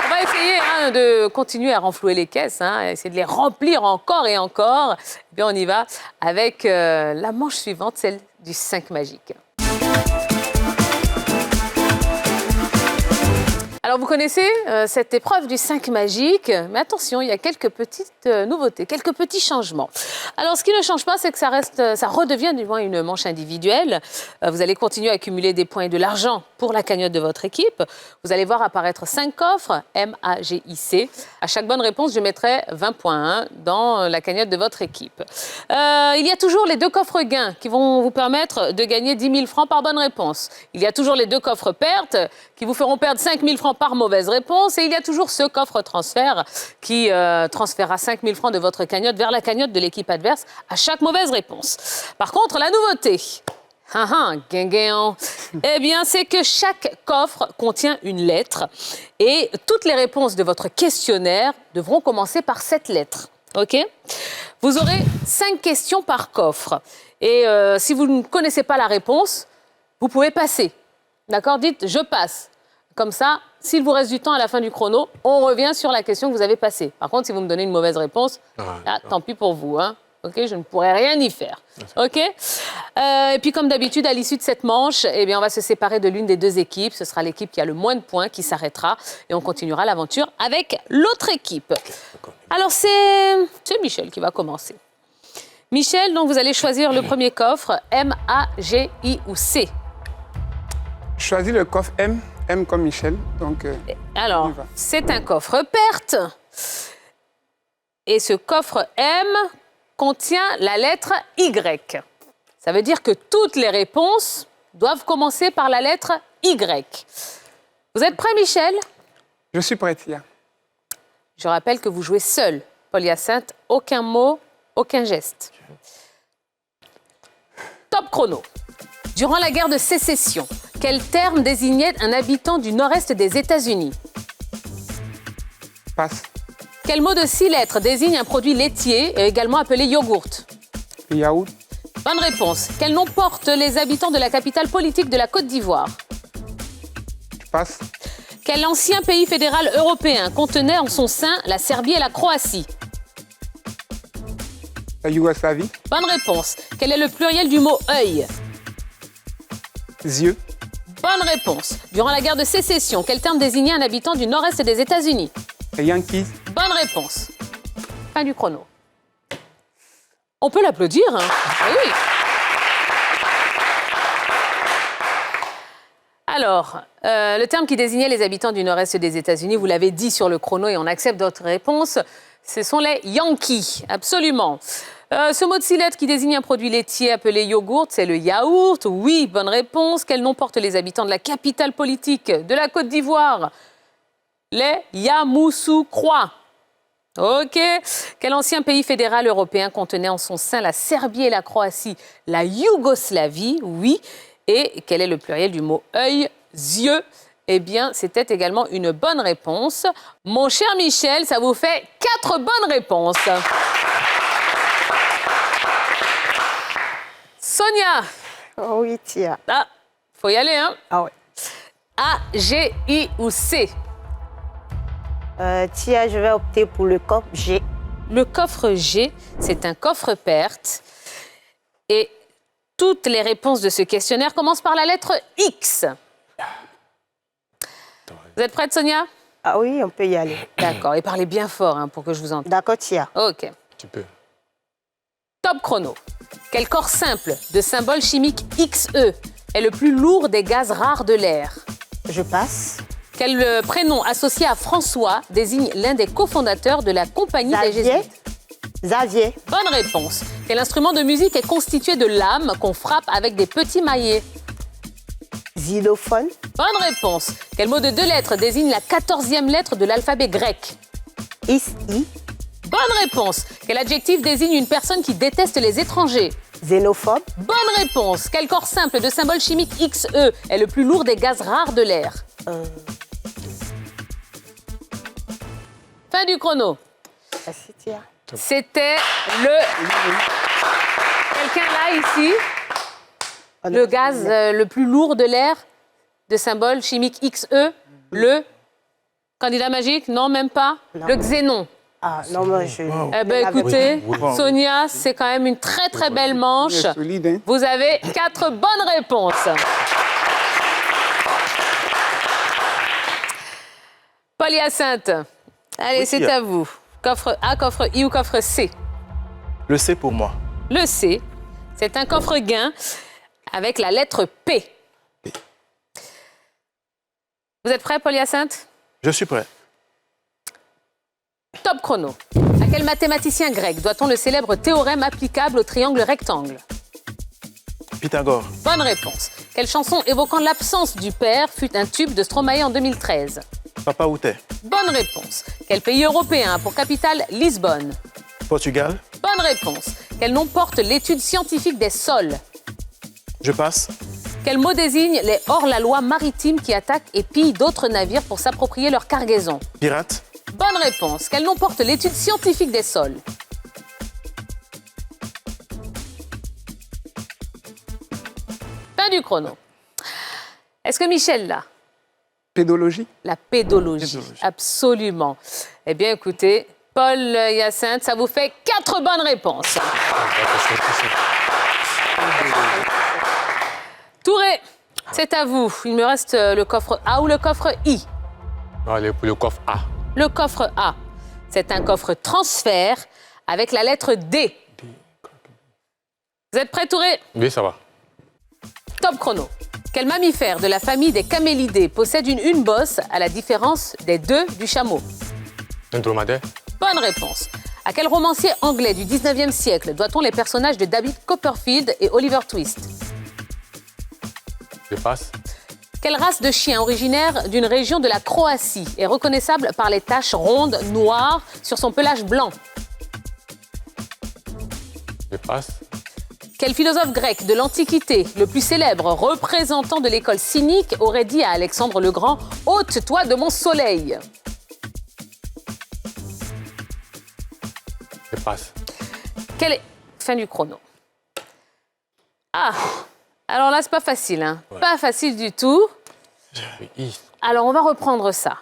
[SPEAKER 1] on va essayer de continuer à renflouer les caisses, essayer de les remplir encore et encore. Et puis on y va avec la manche suivante, celle du 5 magique. Alors, vous connaissez cette épreuve du 5 magique, mais attention, il y a quelques petites nouveautés, quelques petits changements. Alors, ce qui ne change pas, c'est que ça redevient du moins une manche individuelle. Vous allez continuer à accumuler des points et de l'argent pour la cagnotte de votre équipe. Vous allez voir apparaître 5 coffres, M-A-G-I-C. À chaque bonne réponse, je mettrai 20 points dans la cagnotte de votre équipe. Il y a toujours les 2 coffres gains qui vont vous permettre de gagner 10 000 francs par bonne réponse. Il y a toujours les 2 coffres pertes qui vous feront perdre 5 000 francs par mauvaise réponse. Et il y a toujours ce coffre transfert qui transférera 5 000 francs de votre cagnotte vers la cagnotte de l'équipe adverse à chaque mauvaise réponse. Par contre, la nouveauté, eh bien, c'est que chaque coffre contient une lettre et toutes les réponses de votre questionnaire devront commencer par cette lettre. OK? Vous aurez 5 questions par coffre. Et si vous ne connaissez pas la réponse, vous pouvez passer. D'accord? Dites « je passe ». Comme ça, s'il vous reste du temps à la fin du chrono, on revient sur la question que vous avez passée. Par contre, si vous me donnez une mauvaise réponse, tant pis pour vous. OK, je ne pourrai rien y faire. OK? Et puis, comme d'habitude, à l'issue de cette manche, eh bien, on va se séparer de l'une des 2 équipes. Ce sera l'équipe qui a le moins de points qui s'arrêtera. Et on continuera l'aventure avec l'autre équipe. Alors, c'est Michel qui va commencer. Michel, donc, vous allez choisir le premier coffre, M, A, G, I ou C.
[SPEAKER 7] Choisis le coffre M. M comme Michel, donc...
[SPEAKER 1] Alors, c'est un coffre perte. Et ce coffre M contient la lettre Y. Ça veut dire que toutes les réponses doivent commencer par la lettre Y. Vous êtes prêt, Michel?
[SPEAKER 7] Je suis prête, Tia.
[SPEAKER 1] Je rappelle que vous jouez seul Paul-Hyacinthe, aucun mot, aucun geste. Top chrono. Durant la guerre de sécession, quel terme désignait un habitant du nord-est des États-Unis?
[SPEAKER 7] Passe.
[SPEAKER 1] Quel mot de 6 lettres désigne un produit laitier, également appelé yogourt?
[SPEAKER 7] Le yaourt.
[SPEAKER 1] Bonne réponse. Quel nom portent les habitants de la capitale politique de la Côte d'Ivoire?
[SPEAKER 7] Passe.
[SPEAKER 1] Quel ancien pays fédéral européen contenait en son sein la Serbie et la Croatie?
[SPEAKER 7] La Yougoslavie.
[SPEAKER 1] Bonne réponse. Quel est le pluriel du mot œil?
[SPEAKER 7] Yeux.
[SPEAKER 1] Bonne réponse. Durant la guerre de sécession, quel terme désignait un habitant du nord-est des États-Unis?
[SPEAKER 7] Les Yankees.
[SPEAKER 1] Bonne réponse. Fin du chrono. On peut l'applaudir, hein? Oui. Alors, le terme qui désignait les habitants du nord-est des États-Unis, vous l'avez dit sur le chrono et on accepte votre réponse, ce sont les Yankees, absolument. Ce mot de 6 lettres qui désigne un produit laitier appelé yogourt, c'est le yaourt. Oui, bonne réponse. Quel nom portent les habitants de la capitale politique de la Côte d'Ivoire? Les Yamoussoukrois. Ok. Quel ancien pays fédéral européen contenait en son sein la Serbie et la Croatie? La Yougoslavie, oui. Et quel est le pluriel du mot œil, yeux? Eh bien, c'était également une bonne réponse. Mon cher Michel, ça vous fait 4 bonnes réponses. Sonia.
[SPEAKER 8] Oh oui, Tia.
[SPEAKER 1] Ah, faut y aller, hein?
[SPEAKER 8] Ah ouais.
[SPEAKER 1] A, G, I ou C?
[SPEAKER 8] Tia, je vais opter pour le coffre G.
[SPEAKER 1] Le coffre G, c'est un coffre perte. Et toutes les réponses de ce questionnaire commencent par la lettre X. Vous êtes prête, Sonia?
[SPEAKER 8] Ah oui, on peut y aller.
[SPEAKER 1] D'accord, et parlez bien fort hein, pour que je vous entende.
[SPEAKER 8] D'accord, Tia.
[SPEAKER 1] Ok.
[SPEAKER 3] Tu peux.
[SPEAKER 1] Top chrono. Quel corps simple de symbole chimique XE est le plus lourd des gaz rares de l'air?
[SPEAKER 8] Je passe.
[SPEAKER 1] Quel prénom associé à François désigne l'un des cofondateurs de la compagnie des
[SPEAKER 8] Xavier.
[SPEAKER 1] Jésuites?
[SPEAKER 8] Xavier.
[SPEAKER 1] Bonne réponse. Quel instrument de musique est constitué de lames qu'on frappe avec des petits maillets?
[SPEAKER 8] Xylophone.
[SPEAKER 1] Bonne réponse. Quel mot de 2 lettres désigne la 14e lettre de l'alphabet grec?
[SPEAKER 8] I.
[SPEAKER 1] Bonne réponse. Quel adjectif désigne une personne qui déteste les étrangers?
[SPEAKER 8] Xénophobe.
[SPEAKER 1] Bonne réponse. Quel corps simple de symbole chimique XE est le plus lourd des gaz rares de l'air? Fin du chrono.
[SPEAKER 8] Merci, Tia.
[SPEAKER 1] C'était le... Quelqu'un là, ici? Le gaz le plus lourd de l'air de symbole chimique XE? Le candidat magique? Non, même pas.
[SPEAKER 8] Non.
[SPEAKER 1] Le xénon.
[SPEAKER 8] Ah, non, moi, je...
[SPEAKER 1] Eh bien, écoutez,
[SPEAKER 6] Oui.
[SPEAKER 1] Sonia, c'est quand même une très, très belle manche.
[SPEAKER 7] C'est solide, hein?
[SPEAKER 1] Vous avez 4 bonnes réponses. Paul-Hyacinthe, allez,
[SPEAKER 6] Oui,
[SPEAKER 1] c'est
[SPEAKER 6] Tia.
[SPEAKER 1] à vous. Coffre A, coffre I ou coffre C?
[SPEAKER 6] Le C pour moi.
[SPEAKER 1] Le C, c'est un coffre gain avec la lettre P. Vous êtes prêt, Paul-Hyacinthe?
[SPEAKER 6] Je suis prêt.
[SPEAKER 1] Top chrono. À quel mathématicien grec doit-on le célèbre théorème applicable au triangle rectangle?
[SPEAKER 6] Pythagore.
[SPEAKER 1] Bonne réponse. Quelle chanson évoquant l'absence du père fut un tube de Stromae en 2013?
[SPEAKER 6] Papa Outé.
[SPEAKER 1] Bonne réponse. Quel pays européen a pour capitale Lisbonne?
[SPEAKER 6] Portugal.
[SPEAKER 1] Bonne réponse. Quel nom porte l'étude scientifique des sols?
[SPEAKER 6] Je passe.
[SPEAKER 1] Quel mot désigne les hors-la-loi maritimes qui attaquent et pillent d'autres navires pour s'approprier leur cargaison?
[SPEAKER 6] Pirate.
[SPEAKER 1] Bonne réponse. Quel nom porte l'étude scientifique des sols? Fin du chrono. Est-ce que Michel l'a?
[SPEAKER 7] Pédologie.
[SPEAKER 1] La pédologie, absolument. Eh bien, écoutez, Paul-Hyacinthe, ça vous fait 4 bonnes réponses. Touré, c'est à vous. Il me reste le coffre A ou le coffre I?
[SPEAKER 3] Allez, pour le coffre A.
[SPEAKER 1] Le coffre A, c'est un coffre transfert avec la lettre D. Vous êtes prêts, Touré?
[SPEAKER 3] Oui, ça va.
[SPEAKER 1] Top chrono. Quel mammifère de la famille des camélidés possède une bosse à la différence des 2 du chameau?
[SPEAKER 3] Un dromadaire.
[SPEAKER 1] Bonne réponse. À quel romancier anglais du 19e siècle doit-on les personnages de David Copperfield et Oliver Twist?
[SPEAKER 3] Je passe.
[SPEAKER 1] Quelle race de chien originaire d'une région de la Croatie est reconnaissable par les taches rondes noires sur son pelage blanc?
[SPEAKER 3] Je passe.
[SPEAKER 1] Quel philosophe grec de l'Antiquité, le plus célèbre représentant de l'école cynique, aurait dit à Alexandre le Grand « Ôte-toi de mon soleil ».
[SPEAKER 3] Je passe.
[SPEAKER 1] Quelle est... Fin du chrono. Ah, alors là, c'est pas facile, hein.
[SPEAKER 3] Ouais.
[SPEAKER 1] Pas facile du tout.
[SPEAKER 3] Oui.
[SPEAKER 1] Alors, on va reprendre ça.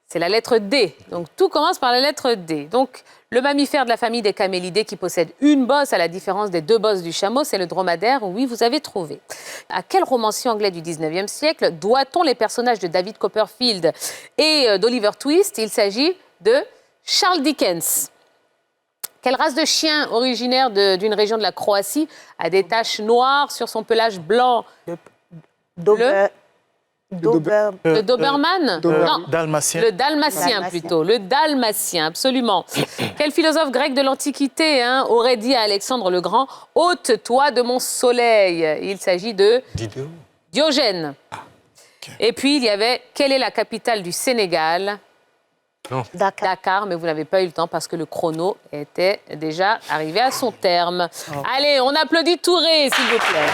[SPEAKER 1] C'est la lettre D. Donc, tout commence par la lettre D. Donc, le mammifère de la famille des camélidés qui possède une bosse, à la différence des 2 bosses du chameau, c'est le dromadaire. Oui, vous avez trouvé. À quel romancier anglais du 19e siècle doit-on les personnages de David Copperfield et d'Oliver Twist? Il s'agit de Charles Dickens. Quelle race de chien originaire d'une région de la Croatie a des taches noires sur son pelage blanc? Le Doberman? Non,
[SPEAKER 6] Dalmatien.
[SPEAKER 1] le Dalmatien plutôt. Le Dalmatien, absolument. Quel philosophe grec de l'Antiquité aurait dit à Alexandre le Grand « Ôte-toi de mon soleil ». Il s'agit de Diogène. Et puis, il y avait « Quelle est la capitale du Sénégal ?»
[SPEAKER 3] Non.
[SPEAKER 1] Dakar, mais vous n'avez pas eu le temps parce que le chrono était déjà arrivé à son terme. Allez, on applaudit Touré, s'il vous plaît.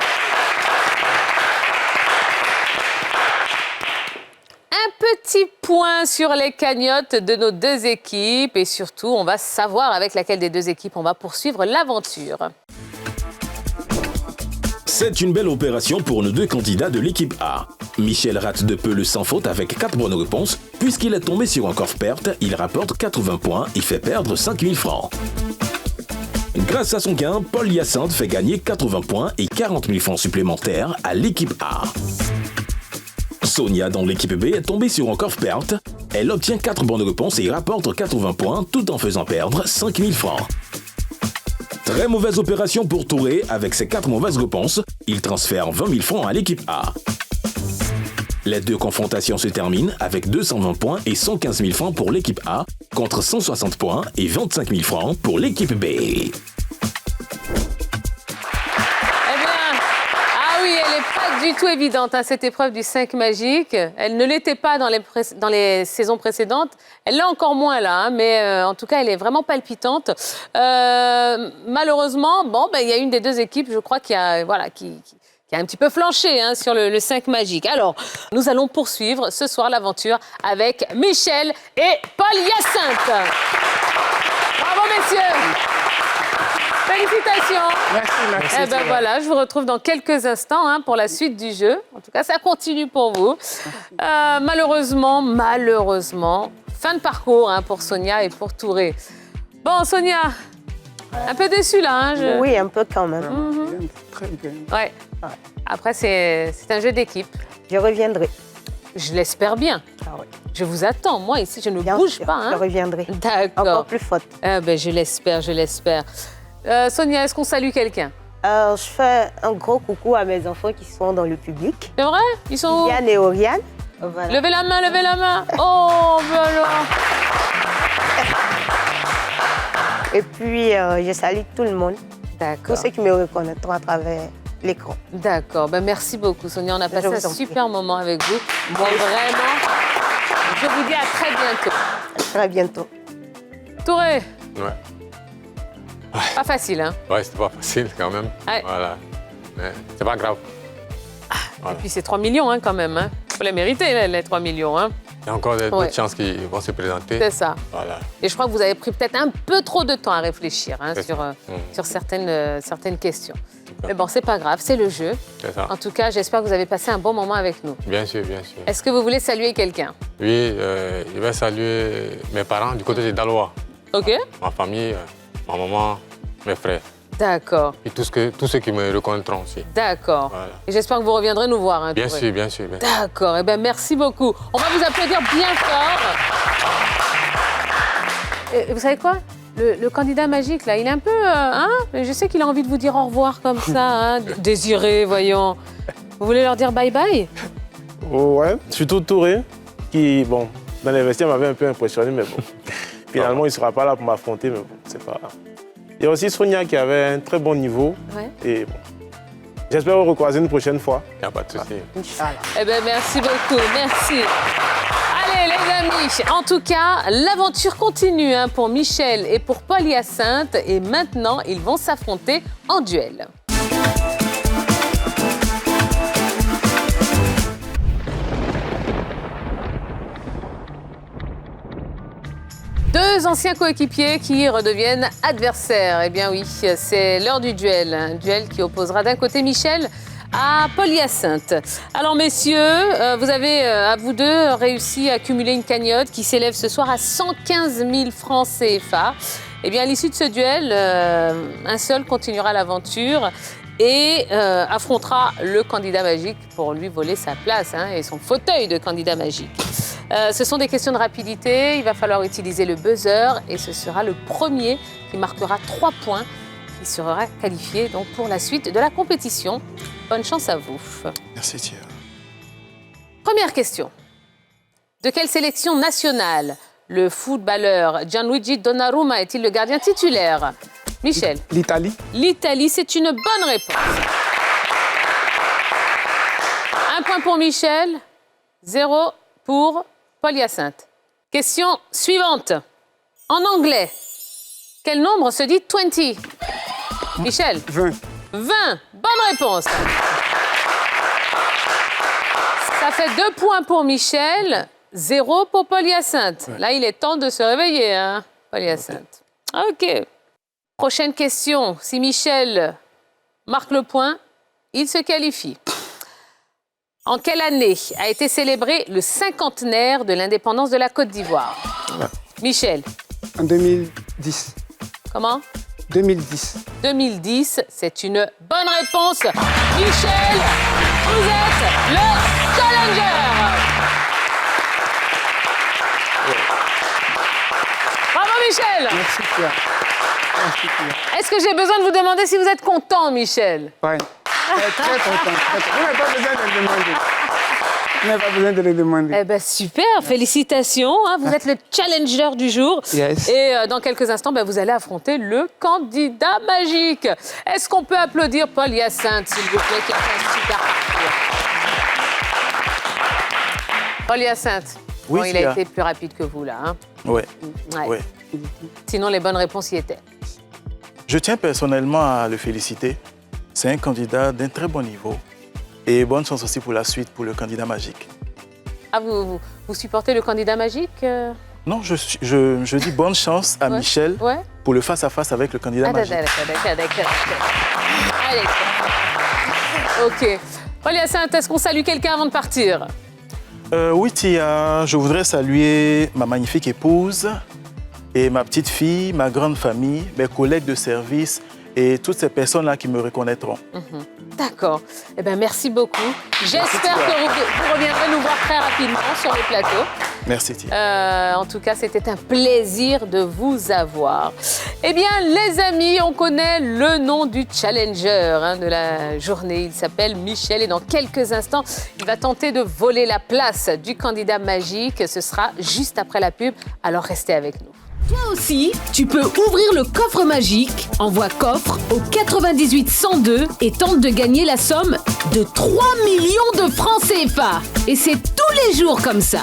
[SPEAKER 1] Un petit point sur les cagnottes de nos 2 équipes et surtout, on va savoir avec laquelle des 2 équipes on va poursuivre l'aventure.
[SPEAKER 2] C'est une belle opération pour nos 2 candidats de l'équipe A. Michel rate de peu le sans faute avec 4 bonnes réponses. Puisqu'il est tombé sur un coffre perte, il rapporte 80 points et fait perdre 5 000 francs. Grâce à son gain, Paul Hyacinthe fait gagner 80 points et 40 000 francs supplémentaires à l'équipe A. Sonia, dans l'équipe B, est tombée sur un coffre perte. Elle obtient 4 bonnes réponses et rapporte 80 points tout en faisant perdre 5 000 francs. Très mauvaise opération pour Touré. Avec ses 4 mauvaises réponses, il transfère 20 000 francs à l'équipe A. Les 2 confrontations se terminent avec 220 points et 115 000 francs pour l'équipe A, contre 160 points et 25 000 francs pour l'équipe B.
[SPEAKER 1] Eh bien, ah oui, elle n'est pas du tout évidente, cette épreuve du 5 magique. Elle ne l'était pas dans les saisons précédentes. Elle l'est encore moins là, mais en tout cas, elle est vraiment palpitante. Malheureusement, il y a une des 2 équipes, je crois, qui a un petit peu flanché sur le 5 magique. Alors, nous allons poursuivre ce soir l'aventure avec Michel et Paul Hyacinthe. Bravo, messieurs. Félicitations.
[SPEAKER 7] Merci.
[SPEAKER 1] Eh bien voilà, je vous retrouve dans quelques instants pour la suite du jeu. En tout cas, ça continue pour vous. Malheureusement, fin de parcours pour Sonia et pour Touré. Bon, Sonia, un peu déçue là.
[SPEAKER 8] Oui, un peu quand même.
[SPEAKER 7] Très bien.
[SPEAKER 1] Ouais. Après, c'est un jeu d'équipe.
[SPEAKER 8] Je reviendrai.
[SPEAKER 1] Je l'espère bien.
[SPEAKER 8] Ah oui.
[SPEAKER 1] Je vous attends. Moi, ici, je ne
[SPEAKER 8] Bien
[SPEAKER 1] bouge
[SPEAKER 8] sûr,
[SPEAKER 1] pas.
[SPEAKER 8] Je reviendrai.
[SPEAKER 1] D'accord.
[SPEAKER 8] Encore plus forte.
[SPEAKER 1] Je l'espère. Sonia, est-ce qu'on salue quelqu'un?
[SPEAKER 8] Je fais un gros coucou à mes enfants qui sont dans le public.
[SPEAKER 1] C'est vrai? Ils sont où?
[SPEAKER 8] Yann et Oriane. Voilà.
[SPEAKER 1] Levez la main. Oh, ben alors.
[SPEAKER 8] Et puis, je salue tout le monde.
[SPEAKER 1] D'accord.
[SPEAKER 8] Tous ceux qui me reconnaîtront à travers l'écran.
[SPEAKER 1] D'accord. Merci beaucoup, Sonia. On a passé un super moment avec vous. Bon, vraiment, je vous dis à très bientôt.
[SPEAKER 8] À très bientôt.
[SPEAKER 1] Touré,
[SPEAKER 3] Ouais.
[SPEAKER 1] pas facile, hein?
[SPEAKER 3] Ouais, c'était pas facile quand même.
[SPEAKER 1] Ouais.
[SPEAKER 3] Voilà. Mais c'est pas grave.
[SPEAKER 1] Et puis c'est 3 millions quand même. Il faut les mériter, les 3 millions.
[SPEAKER 3] Il y a encore d'autres chances qui vont se présenter.
[SPEAKER 1] C'est ça.
[SPEAKER 3] Voilà.
[SPEAKER 1] Et je crois que vous avez pris peut-être un peu trop de temps à réfléchir sur certaines questions. Mais bon, c'est pas grave, c'est le jeu.
[SPEAKER 3] C'est ça.
[SPEAKER 1] En tout cas, j'espère que vous avez passé un bon moment avec nous.
[SPEAKER 3] Bien sûr.
[SPEAKER 1] Est-ce que vous voulez saluer quelqu'un?
[SPEAKER 3] Oui, je vais saluer mes parents du côté de Dalois.
[SPEAKER 1] OK.
[SPEAKER 3] Ma famille, ma maman, mes frères.
[SPEAKER 1] D'accord.
[SPEAKER 3] Et tous ceux qui me reconnaîtront aussi.
[SPEAKER 1] D'accord.
[SPEAKER 3] Voilà.
[SPEAKER 1] Et j'espère que vous reviendrez nous voir.
[SPEAKER 3] Bien
[SPEAKER 1] Touré.
[SPEAKER 3] sûr.
[SPEAKER 1] D'accord. Eh bien, merci beaucoup. On va vous applaudir bien fort. Et vous savez quoi? Le candidat magique, là, il est un peu... je sais qu'il a envie de vous dire au revoir comme ça. Désiré, voyons. Vous voulez leur dire bye-bye?
[SPEAKER 10] Ouais, surtout Touré, qui, bon, dans les vestiaires, m'avait un peu impressionné, mais bon. Finalement, il ne sera pas là pour m'affronter, mais bon, c'est pas... Il y a aussi Sonia qui avait un très bon niveau.
[SPEAKER 1] Ouais.
[SPEAKER 10] Et bon, j'espère vous recroiser une prochaine fois.
[SPEAKER 3] Il n'y a pas de souci.
[SPEAKER 8] Inch'Allah.
[SPEAKER 1] Eh bien, merci beaucoup. Merci. Allez, les amis. amis, en tout cas, l'aventure continue pour Michel et pour Paul Hyacinthe. Et maintenant, ils vont s'affronter en duel. Deux anciens coéquipiers qui redeviennent adversaires. Eh bien oui, c'est l'heure du duel. Un duel qui opposera d'un côté Michel à Paul Hyacinthe. Alors messieurs, vous avez à vous deux réussi à cumuler une cagnotte qui s'élève ce soir à 115 000 francs CFA. Eh bien à l'issue de ce duel, un seul continuera l'aventure et affrontera le candidat magique pour lui voler sa place et son fauteuil de candidat magique. Ce sont des questions de rapidité, il va falloir utiliser le buzzer et ce sera le premier qui marquera 3 points qui sera qualifié donc, pour la suite de la compétition. Bonne chance à vous.
[SPEAKER 6] Merci Thierry.
[SPEAKER 1] Première question. De quelle sélection nationale le footballeur Gianluigi Donnarumma est-il le gardien titulaire? Michel.
[SPEAKER 7] L'Italie.
[SPEAKER 1] L'Italie, c'est une bonne réponse. 1 point pour Michel, 0 pour Paul Hyacinthe. Question suivante. En anglais, quel nombre se dit 20? Michel.
[SPEAKER 7] 20.
[SPEAKER 1] 20. Bonne réponse. Ça fait 2 points pour Michel, 0 pour Paul Hyacinthe. Là, il est temps de se réveiller, Paul Hyacinthe. OK. Prochaine question. Si Michel marque le point, il se qualifie. En quelle année a été célébré le 50aire de l'indépendance de la Côte d'Ivoire? Michel.
[SPEAKER 7] En 2010.
[SPEAKER 1] Comment?
[SPEAKER 7] 2010.
[SPEAKER 1] 2010, c'est une bonne réponse. Michel, vous êtes le challenger. Bravo Michel.
[SPEAKER 7] Merci Pierre. Merci Pierre.
[SPEAKER 1] Est-ce que j'ai besoin de vous demander si vous êtes content, Michel?
[SPEAKER 7] Oui. Très content. Vous n'avez pas besoin de le demander. Vous n'avez pas besoin de le demander.
[SPEAKER 1] Eh bien, super. Félicitations. Vous êtes le challenger du jour.
[SPEAKER 7] Yes.
[SPEAKER 1] Et dans quelques instants, vous allez affronter le candidat magique. Est-ce qu'on peut applaudir Paul Hyacinthe, s'il vous plaît, qui a fait un super parcours? Paul Hyacinthe,
[SPEAKER 6] Oui,
[SPEAKER 1] il a été plus rapide que vous, là.
[SPEAKER 6] Oui.
[SPEAKER 1] Ouais. Sinon, les bonnes réponses y étaient.
[SPEAKER 6] Je tiens personnellement à le féliciter. C'est un candidat d'un très bon niveau. Et bonne chance aussi pour la suite, pour le candidat magique.
[SPEAKER 1] Ah, vous supportez le candidat magique
[SPEAKER 6] Non, je dis bonne chance à Michel pour le face-à-face avec le candidat magique.
[SPEAKER 1] D'accord. Allez. OK. Paul Hyacinthe, est-ce qu'on salue quelqu'un avant de partir?
[SPEAKER 6] Oui, Tia, je voudrais saluer ma magnifique épouse et ma petite fille, ma grande famille, mes collègues de service et toutes ces personnes-là qui me reconnaîtront.
[SPEAKER 1] D'accord. Eh bien, merci beaucoup. J'espère que vous reviendrez nous voir très rapidement sur le plateau.
[SPEAKER 6] Merci, Tia.
[SPEAKER 1] En tout cas, c'était un plaisir de vous avoir. Eh bien, les amis, on connaît le nom du challenger de la journée. Il s'appelle Michel et dans quelques instants, il va tenter de voler la place du candidat magique. Ce sera juste après la pub, alors restez avec nous.
[SPEAKER 9] Toi aussi, tu peux ouvrir le coffre magique. Envoie coffre au 98 102 et tente de gagner la somme de 3 millions de francs CFA. Et c'est tous les jours comme ça.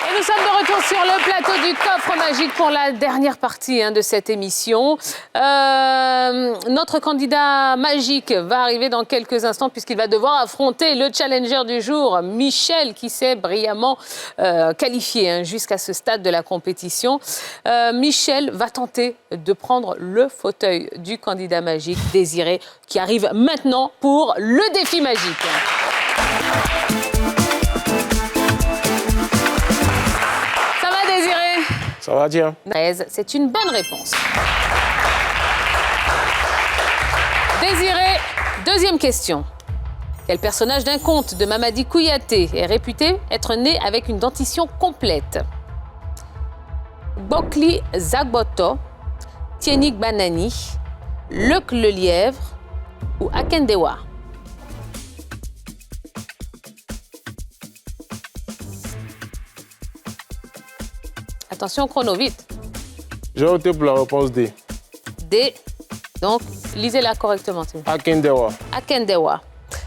[SPEAKER 1] Et nous sommes de retour sur le plateau du coffre magique pour la dernière partie de cette émission. Notre candidat magique va arriver dans quelques instants puisqu'il va devoir affronter le challenger du jour, Michel, qui s'est brillamment qualifié jusqu'à ce stade de la compétition. Michel va tenter de prendre le fauteuil du candidat magique Désiré qui arrive maintenant pour le défi magique.
[SPEAKER 10] Ça va, Tia?
[SPEAKER 1] 13, c'est une bonne réponse. Désiré, deuxième question. Quel personnage d'un conte de Mamadi Kouyaté est réputé être né avec une dentition complète? Bokli Zagboto, Tienik Banani, Luc le Lièvre ou Akendewa? Attention, chrono, vite.
[SPEAKER 10] J'ai opté pour la réponse D.
[SPEAKER 1] D. Donc, lisez-la correctement.
[SPEAKER 10] Akendewa.
[SPEAKER 1] Akendewa.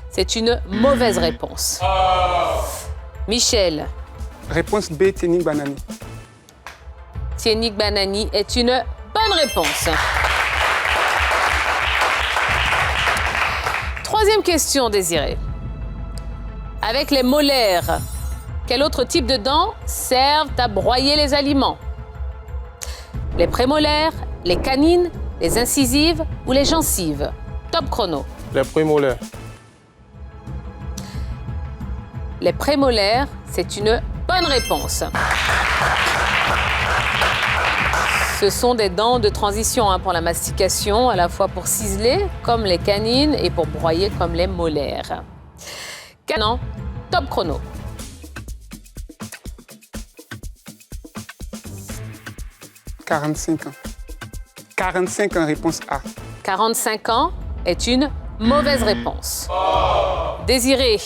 [SPEAKER 1] C'est une mauvaise réponse. Michel,
[SPEAKER 7] Réponse B, Tienik Banani.
[SPEAKER 1] Tienik Banani est une bonne réponse. Troisième question, Désiré. Avec les molaires, quel autre type de dents servent à broyer les aliments? Les prémolaires, les canines, les incisives ou les gencives? Top chrono.
[SPEAKER 10] Les prémolaires.
[SPEAKER 1] Les prémolaires, c'est une bonne réponse. Ce sont des dents de transition pour la mastication, à la fois pour ciseler, comme les canines, et pour broyer, comme les molaires. Canon, top chrono.
[SPEAKER 7] 45 ans. 45 ans, réponse A.
[SPEAKER 1] 45 ans est une mauvaise réponse. Désiré,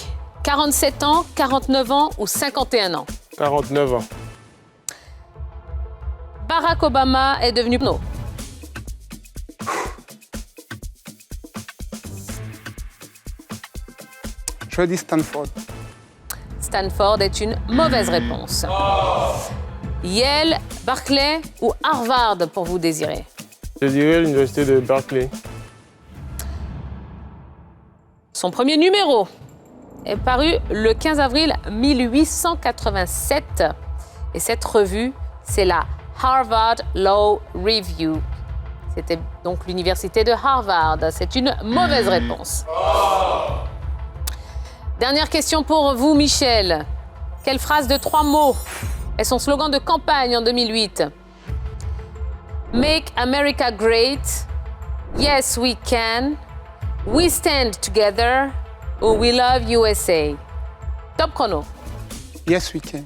[SPEAKER 1] 47 ans, 49 ans ou 51 ans?
[SPEAKER 10] 49 ans.
[SPEAKER 1] Barack Obama est devenu non.
[SPEAKER 7] Je dis Stanford.
[SPEAKER 1] Stanford est une mauvaise réponse. Yale, Berkeley ou Harvard pour vous, Désiré?
[SPEAKER 10] Je dirais l'université de Berkeley.
[SPEAKER 1] Son premier numéro est paru le 15 avril 1887. Et cette revue, c'est la Harvard Law Review. C'était donc l'université de Harvard. C'est une mauvaise réponse. Dernière question pour vous, Michel. Quelle phrase de 3 mots est son slogan de campagne en 2008? Make America Great, Yes We Can, We Stand Together ou We Love USA? Top chrono.
[SPEAKER 7] Yes, we can.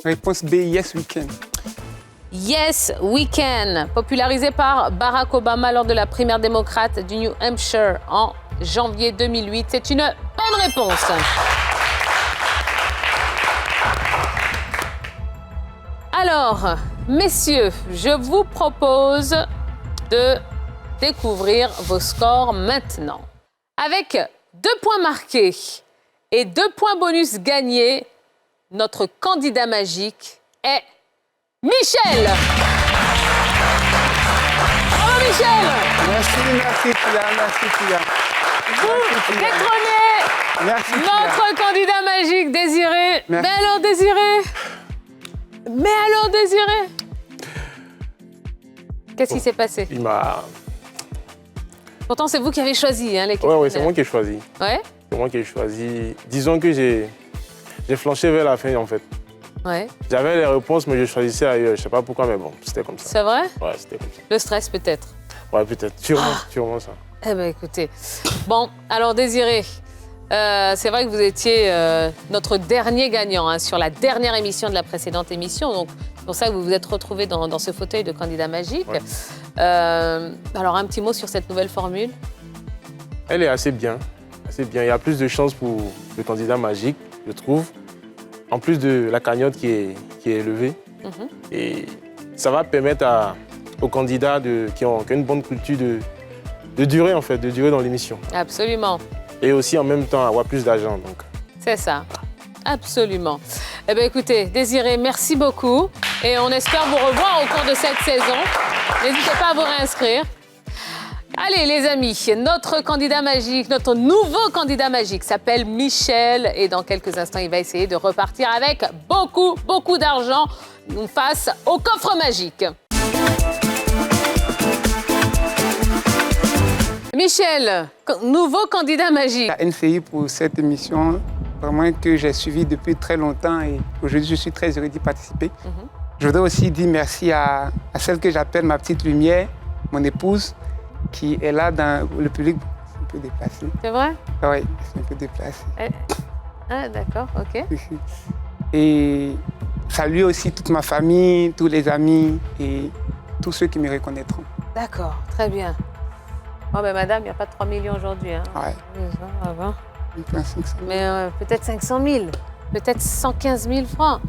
[SPEAKER 7] Réponse B, yes, we can.
[SPEAKER 1] Yes We Can, popularisé par Barack Obama lors de la primaire démocrate du New Hampshire en janvier 2008. C'est une bonne réponse. Alors, messieurs, je vous propose de découvrir vos scores maintenant. Avec 2 points marqués et 2 points bonus gagnés, notre candidat magique est Michel. Bravo Michel.
[SPEAKER 7] Merci Tia, merci Tia.
[SPEAKER 1] Vous détrônez
[SPEAKER 7] Merci,
[SPEAKER 1] notre candidat magique, Désiré.
[SPEAKER 7] Merci.
[SPEAKER 1] Mais alors Désiré Qu'est-ce qui s'est passé?
[SPEAKER 10] Il m'a...
[SPEAKER 1] Pourtant, c'est vous qui avez choisi les questions.
[SPEAKER 10] Oui, c'est moi qui ai choisi.
[SPEAKER 1] Ouais?
[SPEAKER 10] C'est moi qui ai choisi. Disons que j'ai flanché vers la fin, en fait.
[SPEAKER 1] Ouais.
[SPEAKER 10] J'avais les réponses, mais je choisissais ailleurs. Je sais pas pourquoi, mais bon, c'était comme ça.
[SPEAKER 1] C'est vrai?
[SPEAKER 10] Ouais, c'était comme ça.
[SPEAKER 1] Le stress, peut-être.
[SPEAKER 10] Ouais, peut-être. Sûrement ça.
[SPEAKER 1] Eh bien, écoutez. Bon, alors, Désiré, c'est vrai que vous étiez notre dernier gagnant sur la dernière émission de la précédente émission. Donc, c'est pour ça que vous vous êtes retrouvé dans ce fauteuil de candidat magique. Ouais. Alors, un petit mot sur cette nouvelle formule?
[SPEAKER 10] Elle est assez bien. Assez bien. Il y a plus de chances pour le candidat magique, je trouve. En plus de la cagnotte qui est élevée. Et ça va permettre aux candidats qui ont une bonne culture de durer, en fait, de durer dans l'émission.
[SPEAKER 1] Absolument.
[SPEAKER 10] Et aussi, en même temps, avoir plus d'argent.
[SPEAKER 1] C'est ça. Absolument. Eh bien, écoutez, Désiré, merci beaucoup. Et on espère vous revoir au cours de cette saison. N'hésitez pas à vous réinscrire. Allez, les amis, notre candidat magique, notre nouveau candidat magique s'appelle Michel. Et dans quelques instants, il va essayer de repartir avec beaucoup, beaucoup d'argent face au coffre magique. Michel, nouveau candidat magique.
[SPEAKER 7] La NCI pour cette émission, vraiment que j'ai suivi depuis très longtemps et aujourd'hui je suis très heureux d'y participer. Je voudrais aussi dire merci à celle que j'appelle ma petite lumière, mon épouse, qui est là dans le public, un peu déplacé.
[SPEAKER 1] C'est vrai?
[SPEAKER 7] Oui, c'est un peu déplacé.
[SPEAKER 1] Ah, d'accord, ok.
[SPEAKER 7] Et saluer aussi toute ma famille, tous les amis et tous ceux qui me reconnaîtront.
[SPEAKER 1] D'accord, très bien. Oh, ben madame, il n'y a pas de 3 millions aujourd'hui. Hein.
[SPEAKER 7] Ouais.
[SPEAKER 1] Mais peut-être 500 000, peut-être 115 000 francs.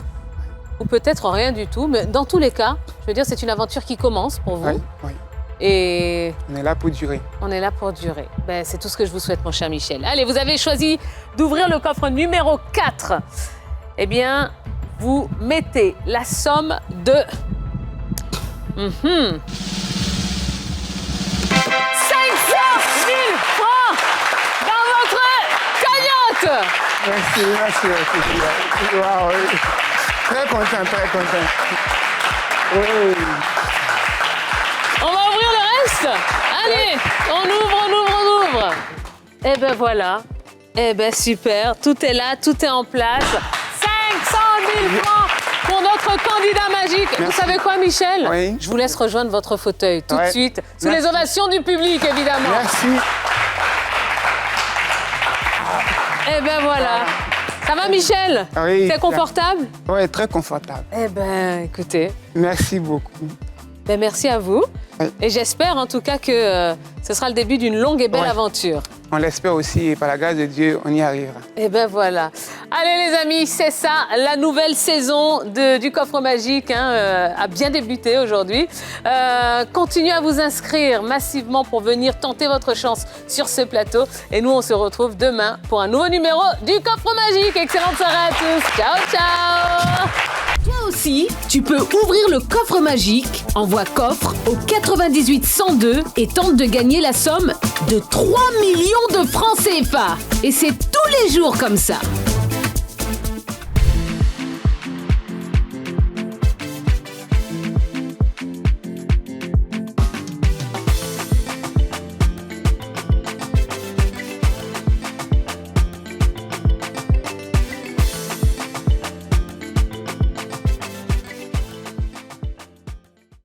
[SPEAKER 1] Ou peut-être rien du tout. Mais dans tous les cas, je veux dire, c'est une aventure qui commence pour vous.
[SPEAKER 7] Oui, oui.
[SPEAKER 1] Et
[SPEAKER 7] on est là pour durer.
[SPEAKER 1] On est là pour durer. Ben, c'est tout ce que je vous souhaite, mon cher Michel. Allez, vous avez choisi d'ouvrir le coffre numéro 4. Eh bien, vous mettez la somme de 500 000 francs dans votre cagnotte.
[SPEAKER 7] Merci. Wow. Très content. Oui.
[SPEAKER 1] On va ouvrir le reste. Allez, on ouvre. Eh ben voilà. Eh ben super, tout est là, tout est en place. 500 000 francs pour notre candidat magique.
[SPEAKER 7] Merci.
[SPEAKER 1] Vous savez quoi, Michel?
[SPEAKER 7] Oui.
[SPEAKER 1] Je vous laisse rejoindre votre fauteuil tout de suite, sous les ovations du public, évidemment.
[SPEAKER 7] Merci.
[SPEAKER 1] Eh ben voilà. Ça va, Michel?
[SPEAKER 7] Oui.
[SPEAKER 1] C'est confortable?
[SPEAKER 7] Oui, très confortable.
[SPEAKER 1] Eh ben, écoutez.
[SPEAKER 7] Merci beaucoup.
[SPEAKER 1] Ben, merci à vous.
[SPEAKER 7] Oui.
[SPEAKER 1] Et j'espère en tout cas que ce sera le début d'une longue et belle
[SPEAKER 7] Oui.
[SPEAKER 1] aventure.
[SPEAKER 7] On l'espère aussi et par la grâce de Dieu, on y arrivera.
[SPEAKER 1] Et ben voilà. Allez les amis, c'est ça, la nouvelle saison du Coffre Magique a bien débuté aujourd'hui. Continuez à vous inscrire massivement pour venir tenter votre chance sur ce plateau. Et nous, on se retrouve demain pour un nouveau numéro du Coffre Magique. Excellente soirée à tous. Ciao, ciao.
[SPEAKER 9] Toi aussi, tu peux ouvrir le coffre magique. Envoie coffre au 98 102 et tente de gagner la somme de 3 millions de francs CFA. Et c'est tous les jours comme ça.